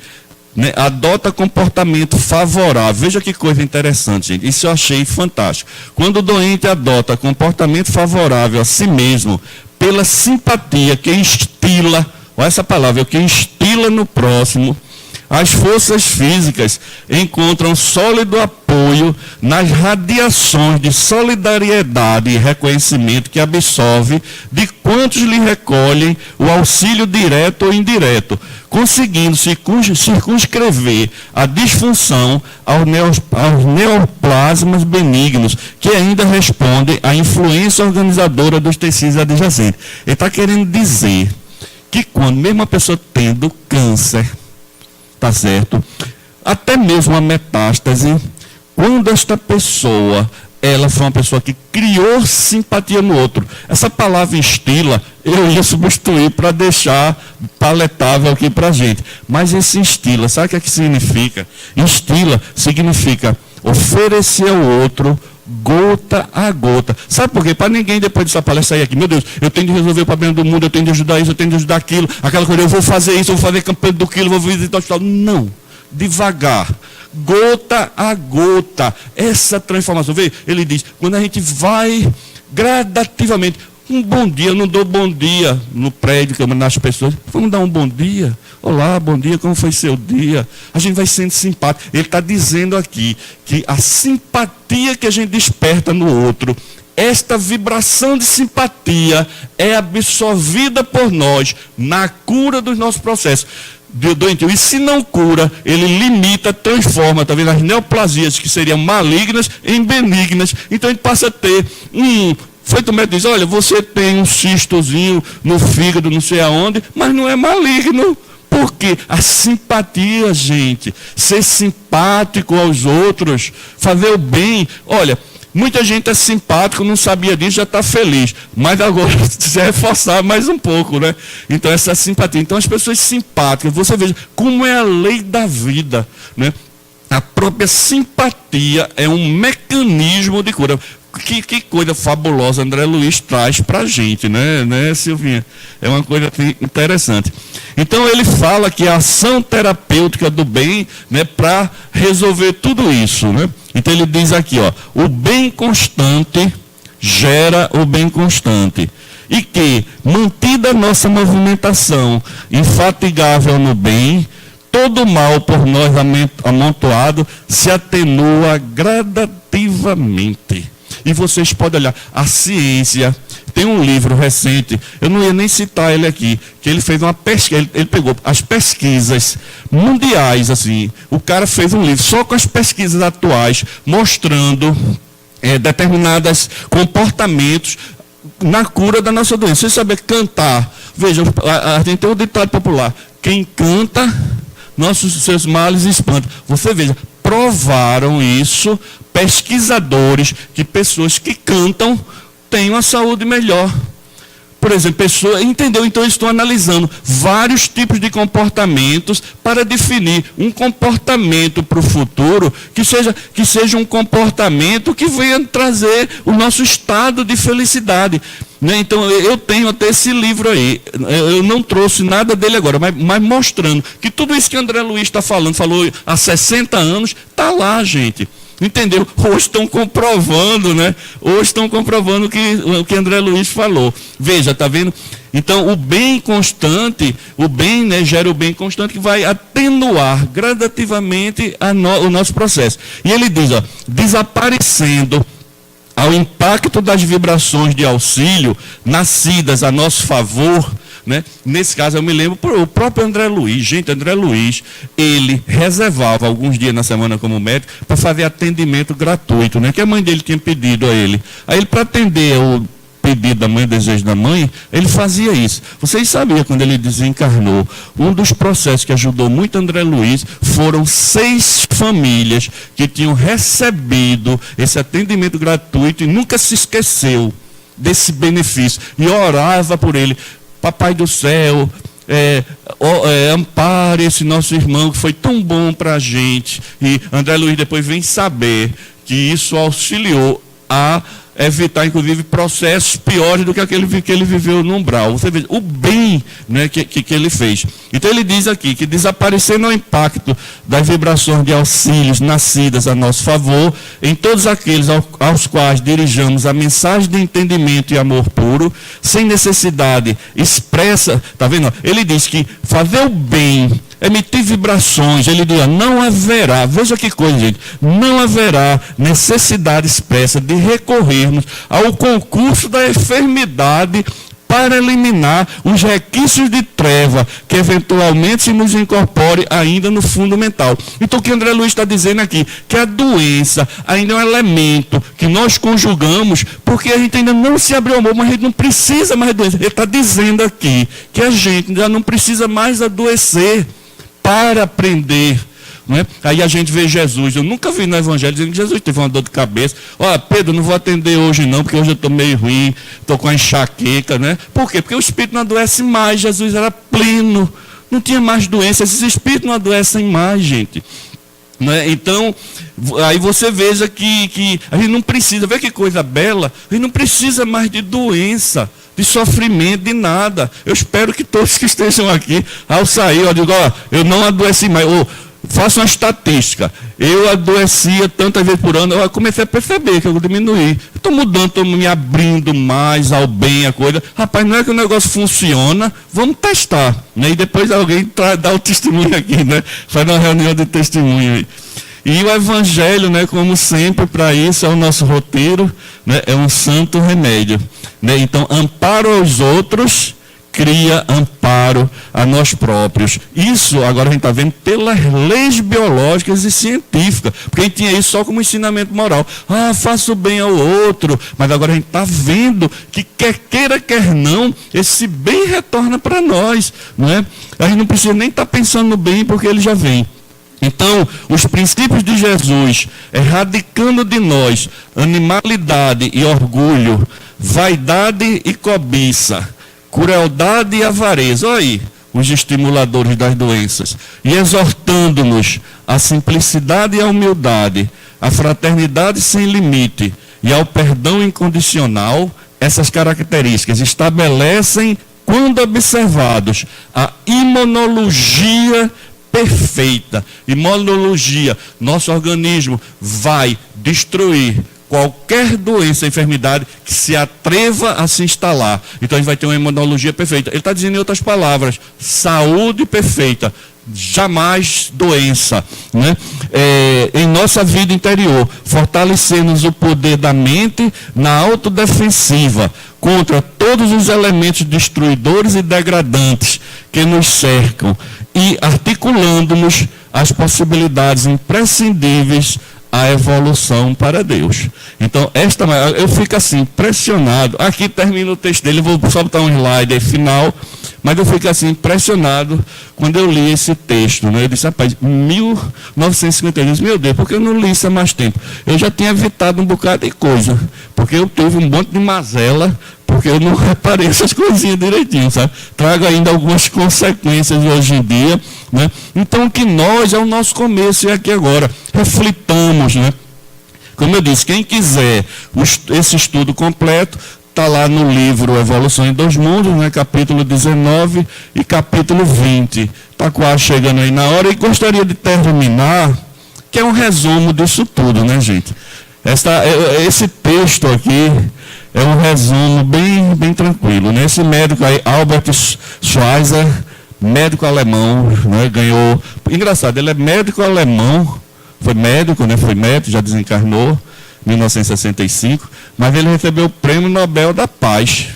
né, adota comportamento favorável, veja que coisa interessante, gente, isso eu achei fantástico. Quando o doente adota comportamento favorável a si mesmo, pela simpatia que instila, olha essa palavra, que instila no próximo, as forças físicas encontram sólido apoio nas radiações de solidariedade e reconhecimento que absorve de quantos lhe recolhem o auxílio direto ou indireto, conseguindo circunscrever a disfunção aos neoplasmas benignos, que ainda respondem à influência organizadora dos tecidos adjacentes. Ele está querendo dizer que quando mesmo a pessoa tendo câncer, tá certo? Até mesmo a metástase, quando esta pessoa, ela foi uma pessoa que criou simpatia no outro. Essa palavra instila, eu ia substituir para deixar paletável aqui para a gente. Mas esse instila, sabe o que é que significa? Instila significa oferecer ao outro gota a gota. Sabe por quê? Para ninguém depois dessa palestra sair aqui: meu Deus, eu tenho de resolver o problema do mundo, eu tenho de ajudar isso, eu tenho de ajudar aquilo, aquela coisa, eu vou fazer isso, eu vou fazer campanha do quilo, eu vou visitar o hospital. Não. Devagar. Gota a gota. Essa transformação. Vê, ele diz, quando a gente vai gradativamente, um bom dia, eu não dou bom dia no prédio que eu mando nas pessoas. Vamos dar um bom dia? Olá, bom dia, como foi seu dia? A gente vai sendo simpático. Ele está dizendo aqui que a simpatia que a gente desperta no outro, esta vibração de simpatia é absorvida por nós na cura dos nossos processos. Doentio. E se não cura, ele limita, transforma, tá vendo, as neoplasias que seriam malignas em benignas. Então a gente passa a ter feito o médico diz: olha, você tem um cistozinho no fígado, não sei aonde, mas não é maligno. Por quê? A simpatia, gente. Ser simpático aos outros, fazer o bem. Olha, muita gente é simpático, não sabia disso, já está feliz. Mas agora se reforçar mais um pouco, né? Então essa simpatia. Então as pessoas simpáticas, você veja como é a lei da vida, né? A própria simpatia é um mecanismo de cura. Que coisa fabulosa André Luiz traz para a gente, né, Silvinha? É uma coisa interessante. Então ele fala que a ação terapêutica do bem, né, para resolver tudo isso, né? Então ele diz aqui, ó, o bem constante gera o bem constante. E que, mantida a nossa movimentação infatigável no bem, todo mal por nós amontoado se atenua gradativamente. E vocês podem olhar, a ciência, tem um livro recente, eu não ia nem citar ele aqui, que ele fez uma pesquisa, ele pegou as pesquisas mundiais, assim, o cara fez um livro só com as pesquisas atuais, mostrando determinados comportamentos na cura da nossa doença. Você saber cantar. Veja, a gente tem um ditado popular: quem canta, seus males espanta. Você veja, provaram isso pesquisadores, que pessoas que cantam têm uma saúde melhor. Por exemplo, pessoa, entendeu? Então, eu estou analisando vários tipos de comportamentos para definir um comportamento para o futuro que seja um comportamento que venha trazer o nosso estado de felicidade. Né? Então, eu tenho até esse livro aí. Eu não trouxe nada dele agora, mas mostrando que tudo isso que André Luiz está falando, falou há 60 anos, está lá, gente. Entendeu? Hoje estão comprovando, né? Hoje estão comprovando o que André Luiz falou. Veja, está vendo? Então, o bem constante, o bem, né, gera o bem constante que vai atenuar gradativamente o nosso processo. E ele diz, ó, desaparecendo ao impacto das vibrações de auxílio nascidas a nosso favor, né? Nesse caso, eu me lembro, o próprio André Luiz. Gente, André Luiz, ele reservava alguns dias na semana como médico para fazer atendimento gratuito, né? Que a mãe dele tinha pedido a ele. Aí ele, para atender o pedido da mãe, o desejo da mãe, ele fazia isso. Vocês sabiam, quando ele desencarnou, um dos processos que ajudou muito André Luiz foram 6 famílias que tinham recebido esse atendimento gratuito e nunca se esqueceu desse benefício. E orava por ele. Papai do céu, ampare esse nosso irmão que foi tão bom para a gente. E André Luiz depois vem saber que isso auxiliou a evitar, inclusive, processos piores do que aquele que ele viveu no umbral. Você vê o bem, né, que ele fez. Então ele diz aqui que desaparecendo o impacto das vibrações de auxílios nascidas a nosso favor, em todos aqueles aos quais dirijamos a mensagem de entendimento e amor puro, sem necessidade expressa, está vendo? Ele diz que fazer o bem, emitir vibrações, ele diz, não haverá, veja que coisa, gente, não haverá necessidade expressa de recorrermos ao concurso da enfermidade para eliminar os requisitos de treva que eventualmente se nos incorpore ainda no fundo mental. Então o que André Luiz está dizendo aqui, que a doença ainda é um elemento que nós conjugamos, porque a gente ainda não se abriu ao amor, mas a gente não precisa mais doença. Ele está dizendo aqui que a gente já não precisa mais adoecer para aprender. Não é? Aí a gente vê Jesus, eu nunca vi no Evangelho dizendo que Jesus teve uma dor de cabeça. Olha, Pedro, não vou atender hoje não, porque hoje eu estou meio ruim, estou com a enxaqueca, né? Por quê? Porque o espírito não adoece mais, Jesus era pleno, não tinha mais doença, esses espíritos não adoecem mais, gente. Não é? Então, aí você veja que a gente não precisa, vê que coisa bela, a gente não precisa mais de doença, de sofrimento, de nada. Eu espero que todos que estejam aqui, ao sair, eu digo, ó, eu não adoeci mais. Faço uma estatística. Eu adoecia tantas vezes por ano, eu comecei a perceber que eu diminuí. Estou mudando, estou me abrindo mais ao bem, a coisa. Rapaz, não é que o negócio funciona, vamos testar. Né? E depois alguém dá o testemunho aqui, né? Faz uma reunião de testemunho aí. E o Evangelho, né, como sempre, para isso é o nosso roteiro, né, é um santo remédio. Né? Então, amparo aos outros, cria amparo a nós próprios. Isso agora a gente está vendo pelas leis biológicas e científicas, porque a gente tinha isso só como ensinamento moral. Faça o bem ao outro, mas agora a gente está vendo que quer queira, quer não, esse bem retorna para nós. Não é? A gente não precisa nem estar pensando no bem, porque ele já vem. Então, os princípios de Jesus, erradicando de nós animalidade e orgulho, vaidade e cobiça, crueldade e avareza, olha aí, os estimuladores das doenças, e exortando-nos à simplicidade e à humildade, à fraternidade sem limite e ao perdão incondicional, essas características estabelecem, quando observados, a imunologia perfeita. Imunologia, nosso organismo vai destruir qualquer doença, enfermidade que se atreva a se instalar. Então a gente vai ter uma imunologia perfeita. Ele está dizendo em outras palavras, saúde perfeita, jamais doença. Né? Em nossa vida interior, fortalecemos o poder da mente na autodefensiva contra todos os elementos destruidores e degradantes que nos cercam e articulando-nos as possibilidades imprescindíveis a evolução para Deus. Então, eu fico assim, impressionado. Aqui termina o texto dele, eu vou só botar um slide aí final, mas eu fico assim, impressionado quando eu li esse texto. Né? Eu disse, rapaz, 1952, meu Deus, por que eu não li isso há mais tempo? Eu já tinha evitado um bocado de coisa, porque eu tive um monte de mazela, porque eu não reparei essas coisinhas direitinho, sabe? Trago ainda algumas consequências hoje em dia, né? Então, que nós, é o nosso começo, e aqui agora, reflitamos, né? Como eu disse, quem quiser esse estudo completo, está lá no livro Evolução em Dois Mundos, né? Capítulo 19 e capítulo 20. Está quase chegando aí na hora, e gostaria de terminar, que é um resumo disso tudo, né, gente? Esse texto aqui é um resumo bem tranquilo. Né? Esse médico aí, Albert Schweitzer, médico alemão, né, ganhou... Engraçado, ele é médico alemão, foi médico, já desencarnou, em 1965, mas ele recebeu o Prêmio Nobel da Paz.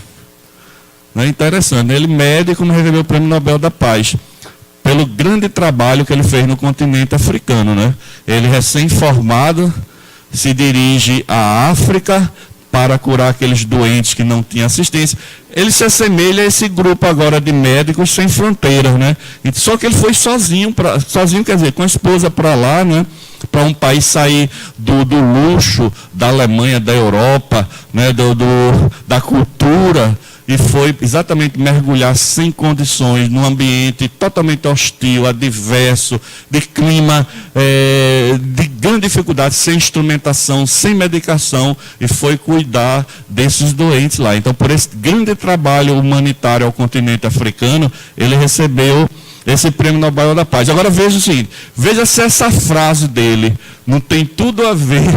Né? Interessante, ele médico, mas recebeu o Prêmio Nobel da Paz, pelo grande trabalho que ele fez no continente africano. Né? Ele, recém-formado, se dirige à África para curar aqueles doentes que não tinham assistência. Ele se assemelha a esse grupo agora de médicos sem fronteiras, né? Só que ele foi sozinho, quer dizer, com a esposa para lá, né? Para um país sair do luxo da Alemanha, da Europa, né? Da cultura, e foi exatamente mergulhar sem condições, num ambiente totalmente hostil, adverso, de clima de grande dificuldade, sem instrumentação, sem medicação, e foi cuidar desses doentes lá. Então, por esse grande trabalho humanitário ao continente africano, ele recebeu esse Prêmio Nobel da Paz. Agora veja o seguinte, veja se essa frase dele não tem tudo a ver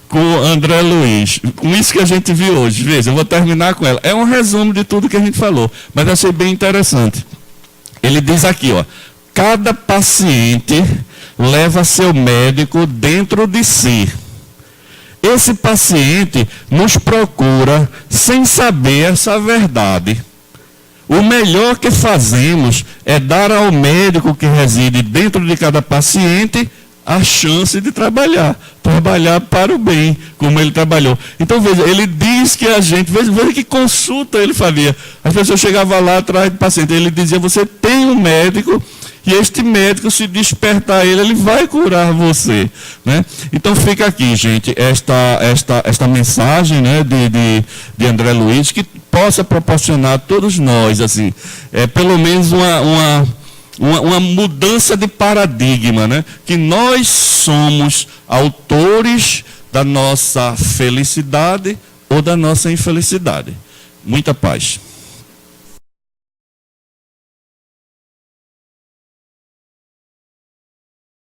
com André Luiz, com isso que a gente viu hoje. Veja, eu vou terminar com ela. É um resumo de tudo que a gente falou, mas eu achei bem interessante. Ele diz aqui, ó, cada paciente leva seu médico dentro de si. Esse paciente nos procura sem saber essa verdade. O melhor que fazemos é dar ao médico que reside dentro de cada paciente a chance de trabalhar para o bem, como ele trabalhou. Então, veja, ele diz que a gente, veja que consulta ele fazia. As pessoas chegavam lá atrás do paciente, ele dizia, você tem um médico, e este médico, se despertar ele vai curar você. Né? Então, fica aqui, gente, esta mensagem, né, de André Luiz, que possa proporcionar a todos nós, assim, pelo menos uma mudança de paradigma, né? Que nós somos autores da nossa felicidade ou da nossa infelicidade. Muita paz.